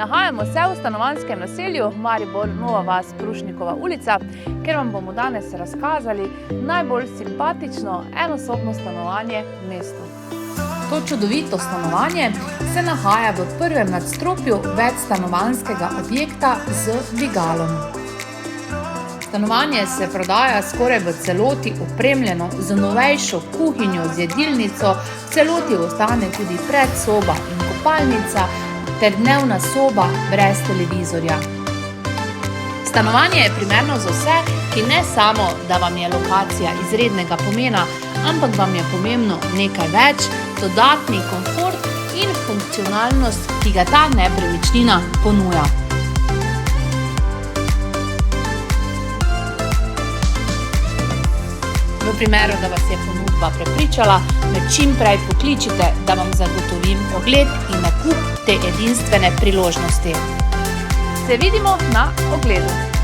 Nahajamo se v stanovanjskem naselju Maribor Nova vas Prušnikova ulica, kjer vam bomo danes razkazali najbolj simpatično enosobno stanovanje v mestu. To čudovito stanovanje se nahaja v prvem nadstropju večstanovanjskega objekta z dvigalom. Stanovanje se prodaja skoraj v celoti opremljeno z novejšo kuhinjo z jedilnico, v celoti ostane tudi predsoba in kopalnica ter dnevna soba brez televizorja. Stanovanje je primerno za vse, ki ne samo, da vam je lokacija izrednega pomena, ampak vam je pomembno nekaj več, dodatni komfort in funkcionalnost, ki ga ta nepremičnina ponuja. V primeru, da vas je ponudba prepričala, me čim prej pokličite, da vam zagotovim ogled in nakup te edinstvene priložnosti. Se vidimo na ogledu!